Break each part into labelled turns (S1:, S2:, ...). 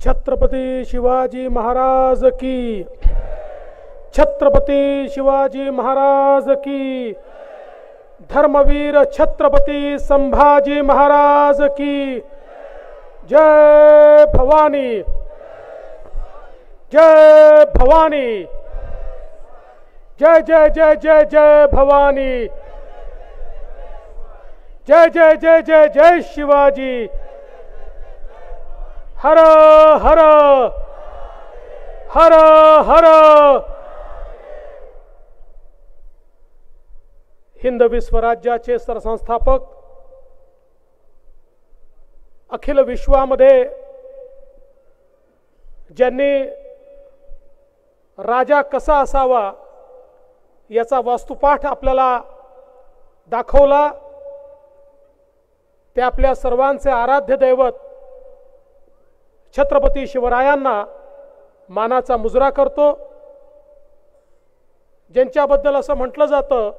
S1: छत्रपती शिवाजी महाराज की, छत्रपती शिवाजी महाराज की, धर्मवीर छत्रपती संभाजी महाराज की जय भवानी, जय भवानी, जय जय जय जय जय भवानी, जय जय जय जय जय शिवाजी, हर हर हर हर। हिंद विश्व राज्याचे सरसंस्थापक, अखिल विश्वामध्ये ज्यांनी राजा कसा असावा याचा वास्तुपाठ आपल्याला दाखवला, ते आपल्या सर्वांचे आराध्य दैवत छत्रपती शिवरायांना मानाचा मुजरा करतो। ज्यांच्याबद्दल असं म्हटलं जातं,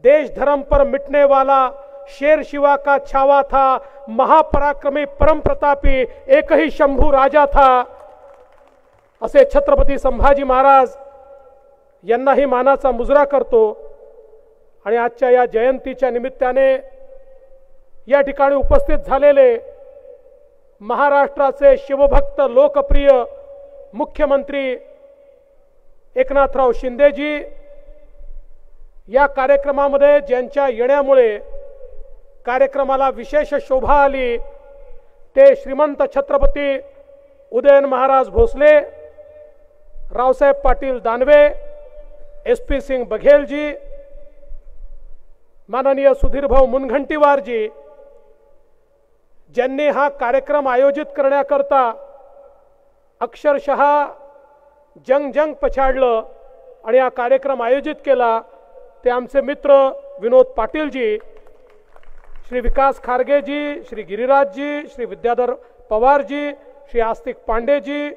S1: देश धर्म पर मिटने वाला शेर शिवा का छावा था, महापराक्रमी परम प्रतापी एक ही शंभू राजा था, असे छत्रपती संभाजी महाराज यांनाही मानाचा मुजरा करतो। आणि आजच्या या जयंतीच्या निमित्ताने या ठिकाणी उपस्थित झालेले महाराष्ट्राचे शिवभक्त लोकप्रिय मुख्यमंत्री एकनाथराव शिंदेजी, या कार्यक्रमामध्ये ज्यांच्या येण्यामुळे कार्यक्रमाला विशेष शोभा आली, ते श्रीमंत छत्रपती उदयन महाराज भोसले, रावसाहेब पाटील दानवे, SP सिंह बघेल जी, माननीय सुधीरभाऊ मुनघंटीवार जी, ज्यांनी हा कार्यक्रम आयोजित करण्याकरता अक्षरशः जंग जंग पछाडलं आणि हा कार्यक्रम आयोजित केला, ते आमचे मित्र विनोद पाटील जी, श्री विकास खारगे जी, श्री गिरिराज जी, श्री विद्याधर पवार जी, श्री आस्तिक पांडे जी,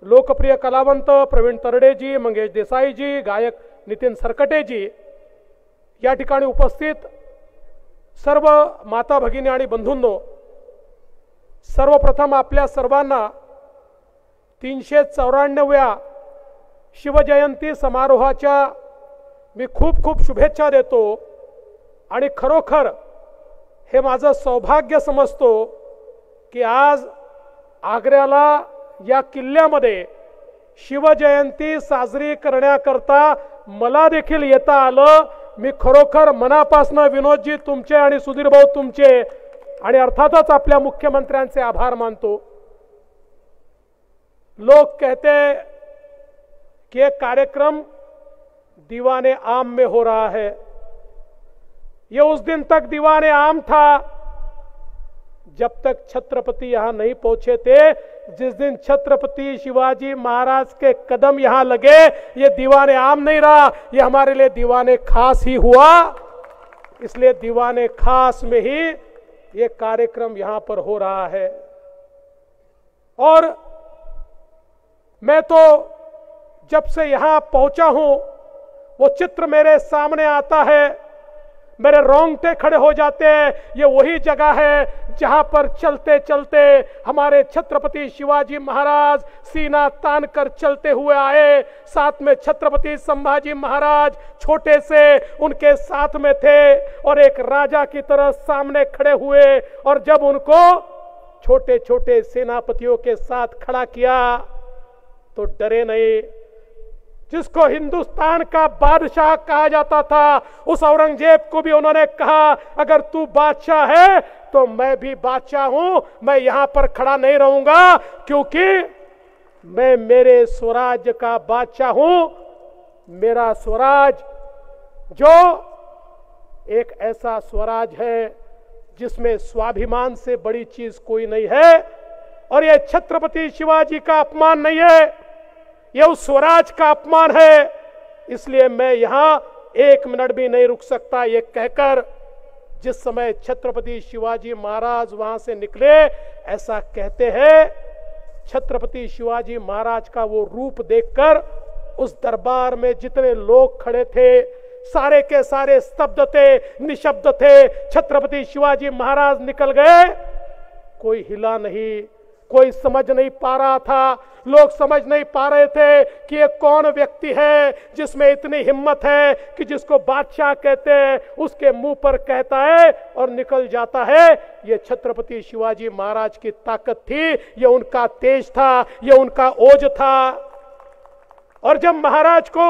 S1: लोकप्रिय कलावंत प्रवीण तरडे जी, मंगेश देसाई जी, गायक नितीन सरकटे जी, या ठिकाणी उपस्थित सर्व माता भगिनी आणि बंधूंनो, सर्वप्रथम आपल्या सर्वांना 394व्या शिवजयंती समारोहाच्या मी खूप खूप शुभेच्छा देतो। आणि खरोखर हे माझं सौभाग्य समजतो की आज आग्र्याला या किल्ल्यामध्ये शिवजयंती साजरी करण्याकरता मला देखील येता आलं। मी खरोखर मनापासून विनोदजी तुमचे आणि सुधीरभाऊ तुमचे आणि अर्थातच आपल्या मुख्यमंत्र्यांचे आभार मानतो। लोग कहते कि ये कार्यक्रम दीवाने आम में हो रहा है, ये उस दिन तक दीवाने आम था जब तक छत्रपति यहां नहीं पहुंचे थे। जिस दिन छत्रपति शिवाजी महाराज के कदम यहां लगे, ये दीवाने आम नहीं रहा, ये हमारे लिए दीवाने खास ही हुआ। इसलिए दीवाने खास में ही ये कार्यक्रम यहां पर हो रहा है। और मैं तो जब से यहां पहुंचा हूं, वो चित्र मेरे सामने आता है, मेरे रोंगटे खड़े हो जाते हैं। ये वही जगह है जहां पर चलते चलते हमारे छत्रपति शिवाजी महाराज सीना तान कर चलते हुए आए। साथ में छत्रपति संभाजी महाराज छोटे से उनके साथ में थे और एक राजा की तरह सामने खड़े हुए। और जब उनको छोटे छोटे सेनापतियों के साथ खड़ा किया तो डरे नहीं। जिसको हिंदुस्तान का बादशाह कहा जाता था, उस औरंगजेब को भी उन्होंने कहा, अगर तू बादशाह है तो मैं भी बादशाह हूं, मैं यहां पर खड़ा नहीं रहूंगा, क्योंकि मैं मेरे स्वराज्य का बादशाह हूं। मेरा स्वराज जो एक ऐसा स्वराज है जिसमें स्वाभिमान से बड़ी चीज कोई नहीं है। और यह छत्रपति शिवाजी का अपमान नहीं है, यह उस स्वराज का अपमान है। इसलिए मैं यहां 1 मिनट भी नहीं रुक सकता। ये कहकर जिस समय छत्रपति शिवाजी महाराज वहां से निकले, ऐसा कहते हैं छत्रपति शिवाजी महाराज का वो रूप देखकर उस दरबार में जितने लोग खड़े थे, सारे के सारे स्तब्ध थे, निशब्द थे। छत्रपति शिवाजी महाराज निकल गए, कोई हिला नहीं, कोई समझ नहीं पा रहा था, लोग समझ नहीं पा रहे थे कि ये कौन व्यक्ति है जिसमें इतनी हिम्मत है कि जिसको बादशाह कहते हैं उसके मुंह पर कहता है और निकल जाता है। ये छत्रपति शिवाजी महाराज की ताकत थी, ये उनका तेज था, ये उनका ओज था। और जब महाराज को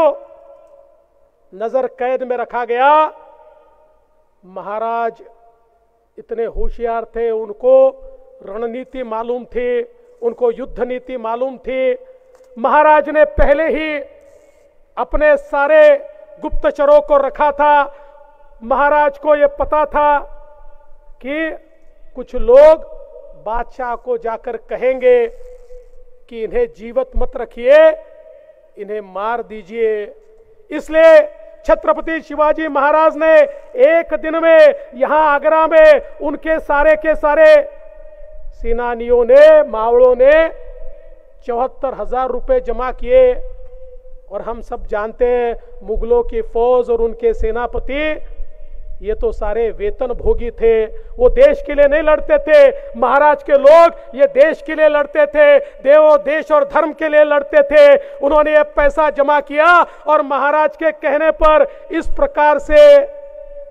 S1: नजर कैद में रखा गया, महाराज इतने होशियार थे, उनको रणनीति मालूम थी, उनको युद्ध नीति मालूम थी। महाराज ने पहले ही अपने सारे गुप्तचरों को रखा था। महाराज को यह पता था कि कुछ लोग बादशाह को जाकर कहेंगे कि इन्हें जीवित मत रखिए, इन्हें मार दीजिए। इसलिए छत्रपति शिवाजी महाराज ने एक दिन में यहां आगरा में उनके सारे के सारे सेनानियों ने, मावड़ों ने 74,000 रुपए जमा किए। और हम सब जानते हैं मुगलों की फौज और उनके सेनापति ये तो सारे वेतन भोगी थे, वो देश के लिए नहीं लड़ते थे। महाराज के लोग ये देश के लिए लड़ते थे, देश और धर्म के लिए लड़ते थे। उन्होंने ये पैसा जमा किया और महाराज के कहने पर इस प्रकार से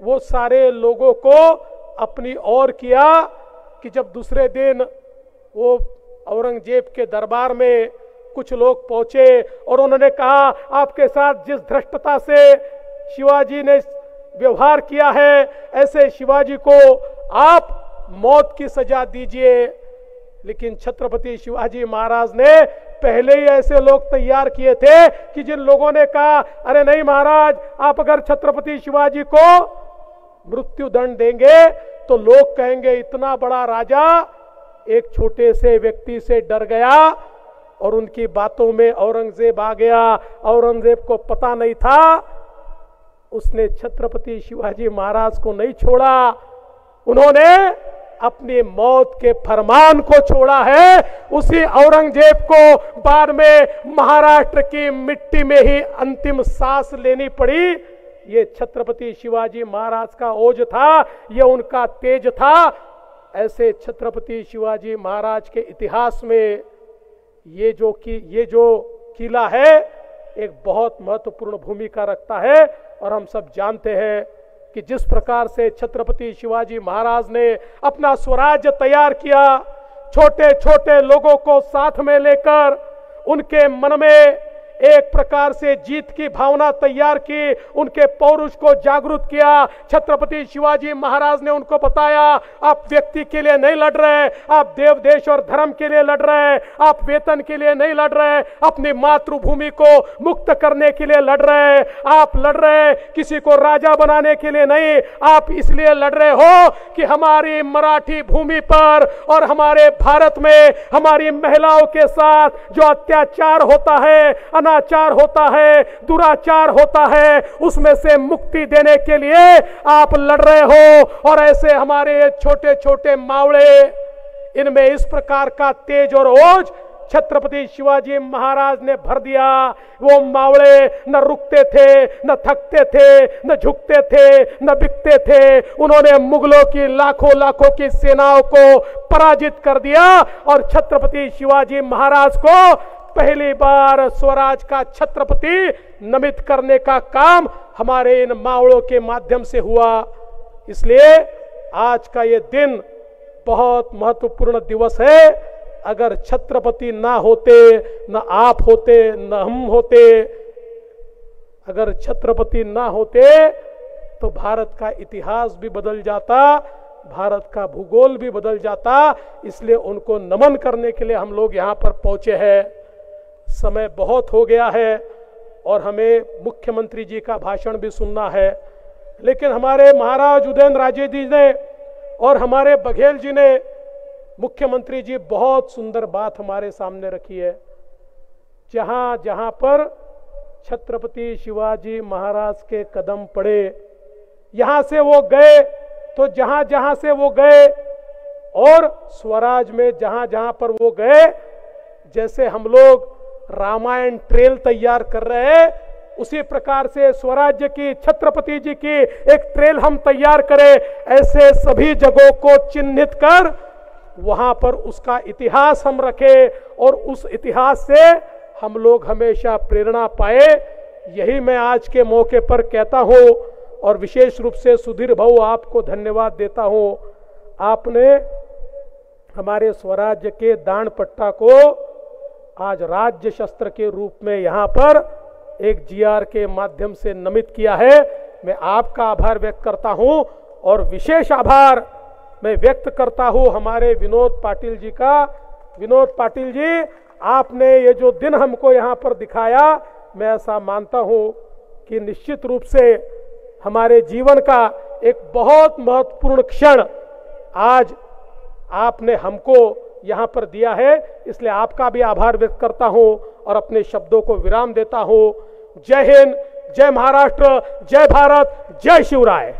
S1: वो सारे लोगों को अपनी ओर किया कि जब दूसरे दिन वो औरंगजेब के दरबार में कुछ लोग पहुंचे और उन्होंने कहा, आपके साथ जिस धृष्टता से शिवाजी ने व्यवहार किया है, ऐसे शिवाजी को आप मौत की सजा दीजिए। लेकिन छत्रपति शिवाजी महाराज ने पहले ही ऐसे लोग तैयार किए थे कि जिन लोगों ने कहा, अरे नहीं महाराज, आप अगर छत्रपति शिवाजी को मृत्यु दंड देंगे तो लोग कहेंगे इतना बड़ा राजा एक छोटे से व्यक्ति से डर गया और उनकी बातों में औरंगजेब आ गया। औरंगजेब को पता नहीं था, उसने छत्रपति शिवाजी महाराज को नहीं छोड़ा, उन्होंने अपनी मौत के फरमान को छोड़ा है। उसी औरंगजेब को बाद में महाराष्ट्र की मिट्टी में ही अंतिम सांस लेनी पड़ी। ये छत्रपति शिवाजी महाराज का ओज था, ये उनका तेज था। ऐसे छत्रपति शिवाजी महाराज के इतिहास में ये जो किला है एक बहुत महत्वपूर्ण भूमिका रखता है। और हम सब जानते हैं कि जिस प्रकार से छत्रपति शिवाजी महाराज ने अपना स्वराज्य तैयार किया, छोटे छोटे लोगों को साथ में लेकर उनके मन में एक प्रकार से जीत की भावना तैयार की, उनके पौरुष को जागरूक किया। छत्रपति शिवाजी महाराज ने उनको बताया, आप व्यक्ति के लिए नहीं लड़ रहे, आप देव, देश और धर्म के लिए लड़ रहे, आप वेतन के लिए नहीं लड़ रहे, अपनी मातृभूमि को मुक्त करने के लिए लड़ रहे, आप लड़ रहे किसी को राजा बनाने के लिए नहीं, आप इसलिए लड़ रहे हो कि हमारी मराठी भूमि पर और हमारे भारत में हमारी महिलाओं के साथ जो अत्याचार होता है, अनाचार होता है, दुराचार होता है, उसमें से मुक्ति देने के लिए आप लड़ रहे हो। और ऐसे हमारे छोटे छोटे मावड़े, इनमें इस प्रकार का तेज और ओज छत्रपति शिवाजी महाराज ने भर दिया। वो मावड़े न रुकते थे, न थकते थे, न झुकते थे, न बिकते थे। उन्होंने मुगलों की लाखों लाखों की सेनाओं को पराजित कर दिया और छत्रपति शिवाजी महाराज को पहली बार स्वराज का छत्रपति नमित करने का काम हमारे इन मावड़ों के माध्यम से हुआ। इसलिए आज का ये दिन बहुत महत्वपूर्ण दिवस है। अगर छत्रपति ना होते, न आप होते, न हम होते, अगर छत्रपति ना होते तो भारत का इतिहास भी बदल जाता, भारत का भूगोल भी बदल जाता। इसलिए उनको नमन करने के लिए हम लोग यहाँ पर पहुंचे हैं। समय बहुत हो गया है और हमें मुख्यमंत्री जी का भाषण भी सुनना है, लेकिन हमारे महाराज उदयन राजे जी ने और हमारे बघेल जी ने, मुख्यमंत्री जी, बहुत सुंदर बात हमारे सामने रखी है। जहां जहां पर छत्रपति शिवाजी महाराज के कदम पड़े, यहां से वो गए तो जहां जहां से वो गए और स्वराज में जहां जहां पर वो गए, जैसे हम लोग रामायण ट्रेल तैयार कर रहे हैं, उसी प्रकार से स्वराज्य की, छत्रपति जी की एक ट्रेल हम तैयार करें। ऐसे सभी जगहों को चिन्हित कर वहां पर उसका इतिहास हम रखें और उस इतिहास से हम लोग हमेशा प्रेरणा पाए। यही मैं आज के मौके पर कहता हूं और विशेष रूप से सुधीर भाऊ आपको धन्यवाद देता हूं। आपने हमारे स्वराज्य के दान पट्टा को आज राज्य शस्त्र के रूप में यहां पर एक जीआर के माध्यम से नमित किया है। मैं आपका आभार व्यक्त करता हूं और विशेष आभार मैं व्यक्त करता हूं हमारे विनोद पाटिल जी का। विनोद पाटिल जी, आपने ये जो दिन हमको यहां पर दिखाया, मैं ऐसा मानता हूं कि निश्चित रूप से हमारे जीवन का एक बहुत महत्वपूर्ण क्षण आज आपने हमको यहां पर दिया है। इसलिए आपका भी आभार व्यक्त करता हूं और अपने शब्दों को विराम देता हूं। जय हिंद, जय महाराष्ट्र, जय भारत, जय शिवराय।